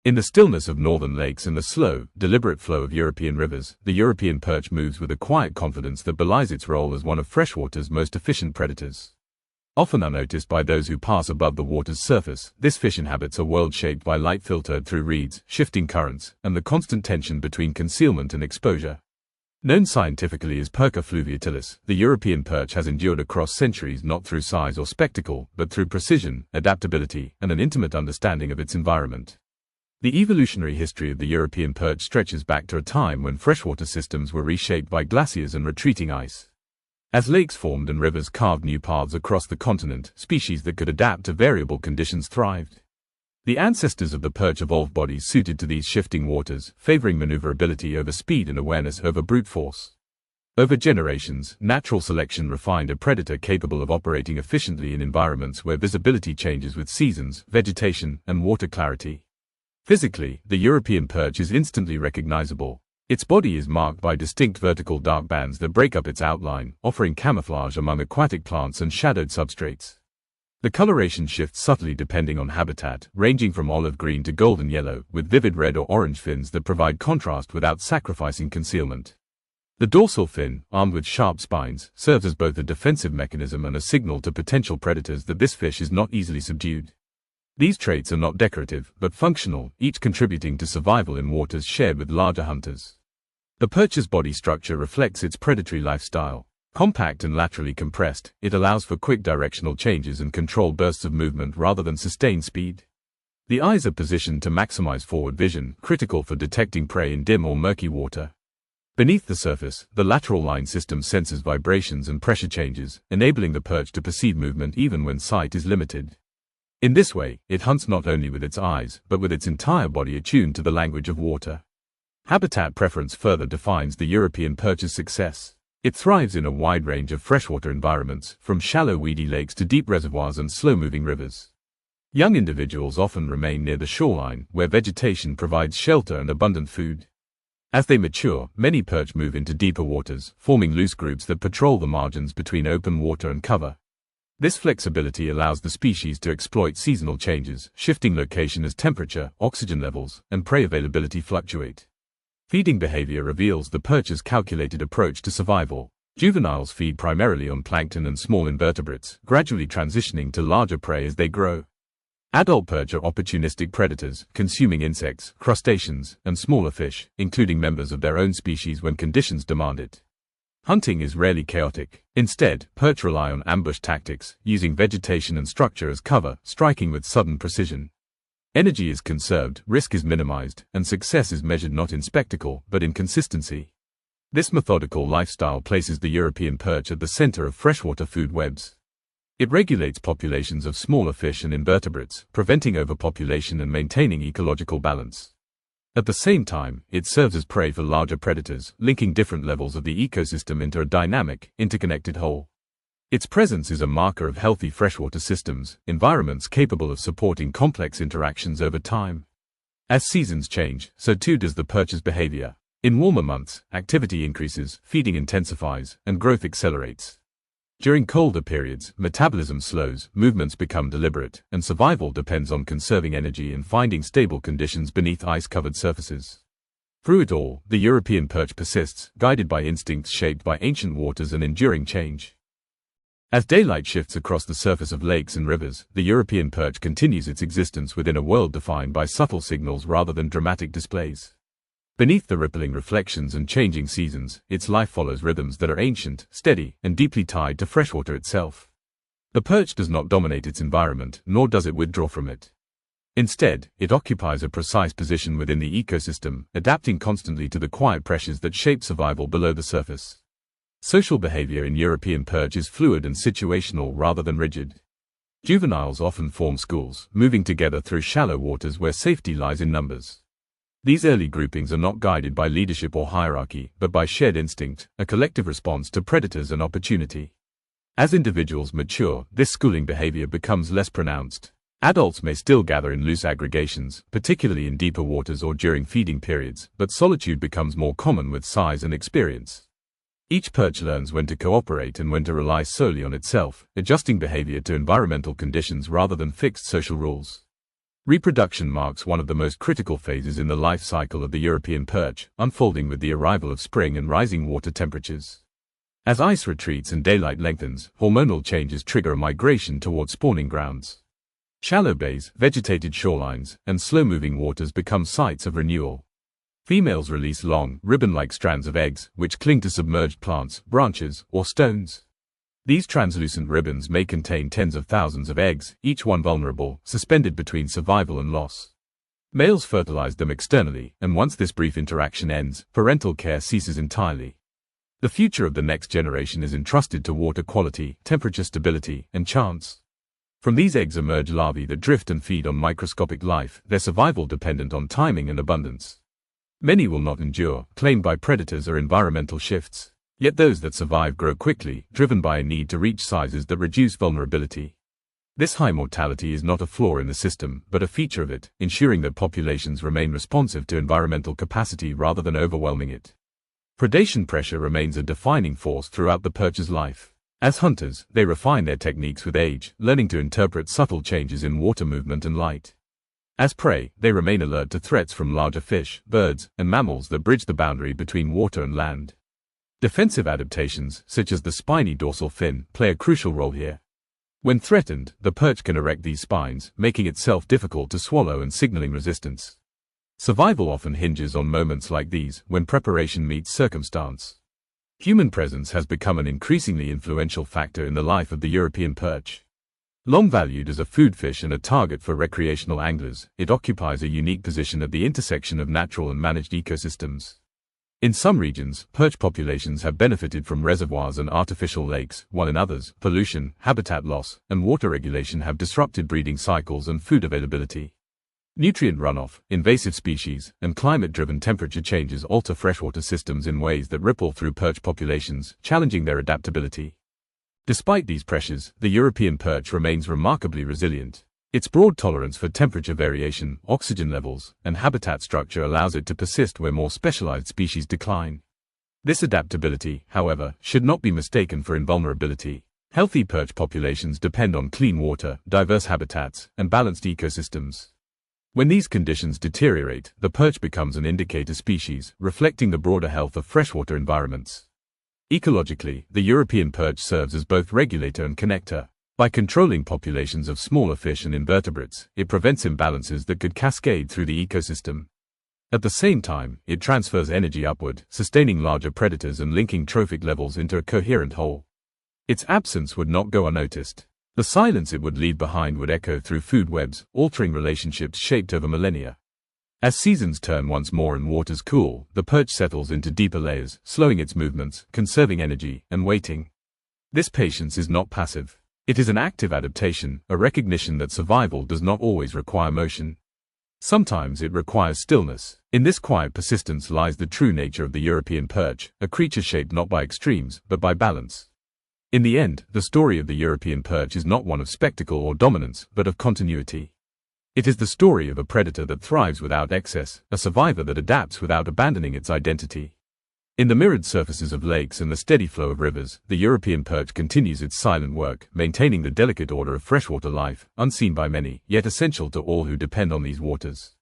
In the stillness of northern lakes and the slow, deliberate flow of European rivers, the European perch moves with a quiet confidence that belies its role as one of freshwater's most efficient predators. Often unnoticed by those who pass above the water's surface, this fish inhabits a world shaped by light filtered through reeds, shifting currents, and the constant tension between concealment and exposure. Known scientifically as Perca fluviatilis, the European perch has endured across centuries not through size or spectacle, but through precision, adaptability, and an intimate understanding of its environment. The evolutionary history of the European perch stretches back to a time when freshwater systems were reshaped by glaciers and retreating ice. As lakes formed and rivers carved new paths across the continent, species that could adapt to variable conditions thrived. The ancestors of the perch evolved bodies suited to these shifting waters, favoring maneuverability over speed and awareness over brute force. Over generations, natural selection refined a predator capable of operating efficiently in environments where visibility changes with seasons, vegetation, and water clarity. Physically, the European perch is instantly recognizable. Its body is marked by distinct vertical dark bands that break up its outline, offering camouflage among aquatic plants and shadowed substrates. The coloration shifts subtly depending on habitat, ranging from olive green to golden yellow, with vivid red or orange fins that provide contrast without sacrificing concealment. The dorsal fin, armed with sharp spines, serves as both a defensive mechanism and a signal to potential predators that this fish is not easily subdued. These traits are not decorative, but functional, each contributing to survival in waters shared with larger hunters. The perch's body structure reflects its predatory lifestyle. Compact and laterally compressed, it allows for quick directional changes and controlled bursts of movement rather than sustained speed. The eyes are positioned to maximize forward vision, critical for detecting prey in dim or murky water. Beneath the surface, the lateral line system senses vibrations and pressure changes, enabling the perch to perceive movement even when sight is limited. In this way, it hunts not only with its eyes, but with its entire body attuned to the language of water. Habitat preference further defines the European perch's success. It thrives in a wide range of freshwater environments, from shallow weedy lakes to deep reservoirs and slow-moving rivers. Young individuals often remain near the shoreline, where vegetation provides shelter and abundant food. As they mature, many perch move into deeper waters, forming loose groups that patrol the margins between open water and cover. This flexibility allows the species to exploit seasonal changes, shifting location as temperature, oxygen levels, and prey availability fluctuate. Feeding behavior reveals the perch's calculated approach to survival. Juveniles feed primarily on plankton and small invertebrates, gradually transitioning to larger prey as they grow. Adult perch are opportunistic predators, consuming insects, crustaceans, and smaller fish, including members of their own species when conditions demand it. Hunting is rarely chaotic. Instead, perch rely on ambush tactics, using vegetation and structure as cover, striking with sudden precision. Energy is conserved, risk is minimized, and success is measured not in spectacle, but in consistency. This methodical lifestyle places the European perch at the center of freshwater food webs. It regulates populations of smaller fish and invertebrates, preventing overpopulation and maintaining ecological balance. At the same time, it serves as prey for larger predators, linking different levels of the ecosystem into a dynamic, interconnected whole. Its presence is a marker of healthy freshwater systems, environments capable of supporting complex interactions over time. As seasons change, so too does the perch's behavior. In warmer months, activity increases, feeding intensifies, and growth accelerates. During colder periods, metabolism slows, movements become deliberate, and survival depends on conserving energy and finding stable conditions beneath ice-covered surfaces. Through it all, the European perch persists, guided by instincts shaped by ancient waters and enduring change. As daylight shifts across the surface of lakes and rivers, the European perch continues its existence within a world defined by subtle signals rather than dramatic displays. Beneath the rippling reflections and changing seasons, its life follows rhythms that are ancient, steady, and deeply tied to freshwater itself. The perch does not dominate its environment, nor does it withdraw from it. Instead, it occupies a precise position within the ecosystem, adapting constantly to the quiet pressures that shape survival below the surface. Social behavior in European perch is fluid and situational rather than rigid. Juveniles often form schools, moving together through shallow waters where safety lies in numbers. These early groupings are not guided by leadership or hierarchy, but by shared instinct, a collective response to predators and opportunity. As individuals mature, this schooling behavior becomes less pronounced. Adults may still gather in loose aggregations, particularly in deeper waters or during feeding periods, but solitude becomes more common with size and experience. Each perch learns when to cooperate and when to rely solely on itself, adjusting behavior to environmental conditions rather than fixed social rules. Reproduction marks one of the most critical phases in the life cycle of the European perch, unfolding with the arrival of spring and rising water temperatures. As ice retreats and daylight lengthens, hormonal changes trigger a migration toward spawning grounds. Shallow bays, vegetated shorelines, and slow-moving waters become sites of renewal. Females release long, ribbon-like strands of eggs, which cling to submerged plants, branches, or stones. These translucent ribbons may contain tens of thousands of eggs, each one vulnerable, suspended between survival and loss. Males fertilize them externally, and once this brief interaction ends, parental care ceases entirely. The future of the next generation is entrusted to water quality, temperature stability, and chance. From these eggs emerge larvae that drift and feed on microscopic life, their survival dependent on timing and abundance. Many will not endure, claimed by predators or environmental shifts. Yet those that survive grow quickly, driven by a need to reach sizes that reduce vulnerability. This high mortality is not a flaw in the system, but a feature of it, ensuring that populations remain responsive to environmental capacity rather than overwhelming it. Predation pressure remains a defining force throughout the perch's life. As hunters, they refine their techniques with age, learning to interpret subtle changes in water movement and light. As prey, they remain alert to threats from larger fish, birds, and mammals that bridge the boundary between water and land. Defensive adaptations, such as the spiny dorsal fin, play a crucial role here. When threatened, the perch can erect these spines, making itself difficult to swallow and signaling resistance. Survival often hinges on moments like these, when preparation meets circumstance. Human presence has become an increasingly influential factor in the life of the European perch. Long valued as a food fish and a target for recreational anglers, it occupies a unique position at the intersection of natural and managed ecosystems. In some regions, perch populations have benefited from reservoirs and artificial lakes, while in others, pollution, habitat loss, and water regulation have disrupted breeding cycles and food availability. Nutrient runoff, invasive species, and climate-driven temperature changes alter freshwater systems in ways that ripple through perch populations, challenging their adaptability. Despite these pressures, the European perch remains remarkably resilient. Its broad tolerance for temperature variation, oxygen levels, and habitat structure allows it to persist where more specialized species decline. This adaptability, however, should not be mistaken for invulnerability. Healthy perch populations depend on clean water, diverse habitats, and balanced ecosystems. When these conditions deteriorate, the perch becomes an indicator species, reflecting the broader health of freshwater environments. Ecologically, the European perch serves as both regulator and connector. By controlling populations of smaller fish and invertebrates, it prevents imbalances that could cascade through the ecosystem. At the same time, it transfers energy upward, sustaining larger predators and linking trophic levels into a coherent whole. Its absence would not go unnoticed. The silence it would leave behind would echo through food webs, altering relationships shaped over millennia. As seasons turn once more and waters cool, the perch settles into deeper layers, slowing its movements, conserving energy, and waiting. This patience is not passive. It is an active adaptation, a recognition that survival does not always require motion. Sometimes it requires stillness. In this quiet persistence lies the true nature of the European perch, a creature shaped not by extremes, but by balance. In the end, the story of the European perch is not one of spectacle or dominance, but of continuity. It is the story of a predator that thrives without excess, a survivor that adapts without abandoning its identity. In the mirrored surfaces of lakes and the steady flow of rivers, the European perch continues its silent work, maintaining the delicate order of freshwater life, unseen by many, yet essential to all who depend on these waters.